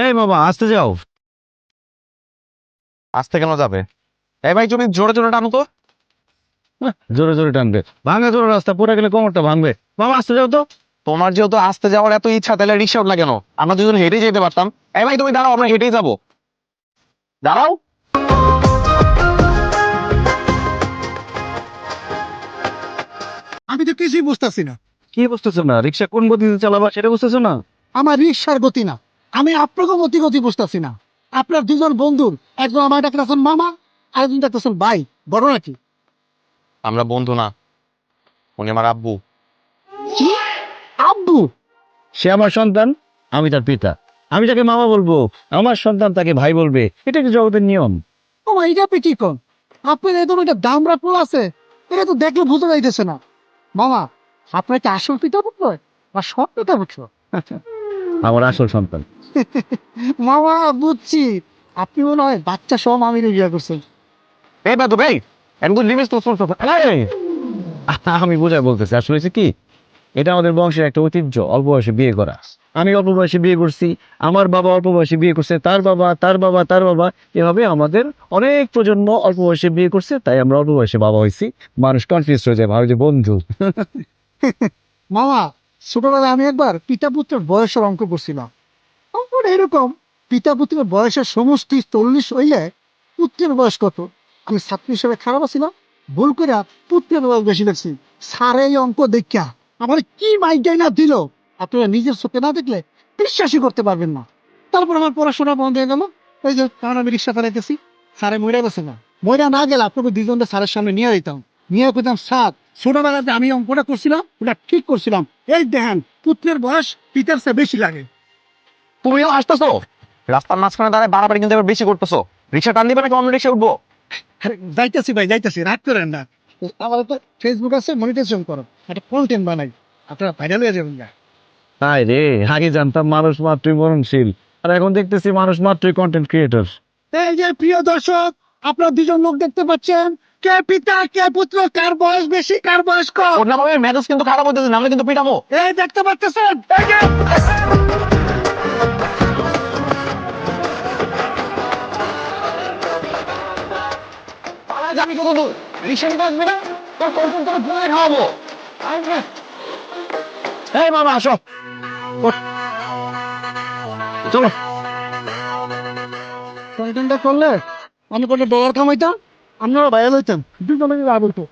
এই বাবা আসতে যাও। আসতে কেন যাবে? এই ভাই তুমি জোরে জোরে টানো তো। জোরে জোরে টানবে, ভাঙা জোরে রাস্তা পড়ে গেলে কোমরটা ভাঙবে। বাবা আসতে যাও তো। তোমার যেহেতু আসতে যাওয়ার এত ইচ্ছা, তাহলে রিক্সা উঠলা কেন? আমরা দুজন হেঁটে যেতে পারতাম। এই ভাই তুমি দাঁড়াও, আমরা হেঁটেই যাবো। দাঁড়াও। আমি তো কিছুই বুঝতেছি না। কি বুঝতেছো না? রিক্সা কোন গতিতে চালাবা সেটা বুঝতেছো না? আমার রিক্সার গতি না, আমি আপনাকে গতি বুঝতেছি না। আপনার দুজন বন্ধুর, একজন আমার ডাকতেছেন মামা, আরেকজন ডাকতেছেন ভাই, বড় নাকি? আমরা বন্ধু না, উনি আমার আব্বু। কি? আব্বু? সে আমার সন্তান, আমি তার পিতা। আমি তাকে মামা বলবো, আমার সন্তান তাকে ভাই বলবে। এটা কি জগতের নিয়ম? ও মা, এটা আপনি কি কন? আপনার এত একটা দামরা পোল আছে, এটা তো দেখলে বোঝা যাইতেছে না। মামা, আপনার কি আসল পিতা পুত্র বা সৎ পিতা পুত্র? আমার আসল সন্তান। মামা বুঝছি, আপনি মনে হয় বাচ্চা সহ মামিরে বিয়ে করছেন। এই ভাই তো ভাই, একদম লিমিট তো চলছে। এই, আমি বোঝাই বলতেছি, আসলে হচ্ছে কি, এটা আমাদের বংশের একটা ঐতিহ্য, অল্প বয়সে বিয়ে করা। আমি অল্প বয়সে বিয়ে করছি, আমার বাবা অল্প বয়সে বিয়ে করছে, তার বাবা, তার বাবা, তার বাবা, এভাবে আমাদের অনেক প্রজন্ম অল্প বয়সে বিয়ে করছে, তাই আমরা অল্প বয়সে বাবা হয়েছি। মানুষ কনফিউজ হয়ে যায়, ভাবে যে বন্ধু। মামা, ছোটবেলায় আমি একবার পিতা পুত্রের বয়সের অঙ্ক করছিলাম। অঙ্কটা এরকম: পিতা পুত্রের বয়সের সমষ্টি 40 হইলে পুত্রের বয়স কত? আমি ছাত্র হিসেবে খারাপ ছিলাম, ভুল করে পুত্রের বয়স বেশি দেখছি। স্যার এই অঙ্ক দেখা আমার কি মাইন্ডাই না দিল, আপনারা নিজের চোখে না দেখলে বিশ্বাসই করতে পারবেন না। তারপর আমার পড়াশোনা বন্ধ হয়ে গেল। এই যে কারণ আমি রিক্সা চালাইতেছি, স্যারে মইরা গেছে না। মইরা না গেলে আপনাকে দুজনকে স্যারের সামনে নিয়ে যেতাম, নিয়ে কইতাম স্যার, ছোটবেলাতে আমি অঙ্কটা করছিলাম, ওটা ঠিক করছিলাম। এই দেখেন, পুত্রের বয়স পিতার চেয়ে বেশি লাগে। তুমিও আসতেছো, রাস্তার মাঝখানে দাঁড়ায় বাড়াবাড়ি কিন্তু এবার বেশি করতেছো। রিক্সা টান দিবে নাকি অন্য রিক্সা উঠবো? আরে যাইতেছি ভাই, যাইতেছি, রাগ করেন না। আমার তো ফেসবুক আছে, মনিটাইজেশন করো, একটা কন্টেন্ট বানাই, আপনারা ভাইরাল হয়ে যাবেন না। তাই রে, আগে জানতাম মানুষ মাত্রই মরণশীল, আর এখন দেখতেছি মানুষ মাত্রই কন্টেন্ট ক্রিয়েটর। এই যে প্রিয় দর্শক, আপনারা দুজন লোক দেখতে পাচ্ছেন, কে পিতা কে পুত্র, কার বয়স বেশি কার বয়স কম, ওর নাম মেজাজ কিন্তু খারাপ হইতেছে, নাহলে কিন্তু পিটামো। এই দেখতে পাচ্ছেন, এই যে। আজ আমি কত দূর রিক্সা নিতে আসবি না? তোর কখন তোর ভুলে খাওয়াবো। আসবে। এই মামা আসো, ওঠ, চলো। কন্টেন্টটা করলে আমি কোনো ডলার কামাইতাম, আপনারা ভাইরাল হইতেন, দুজনে লাভ হইতো।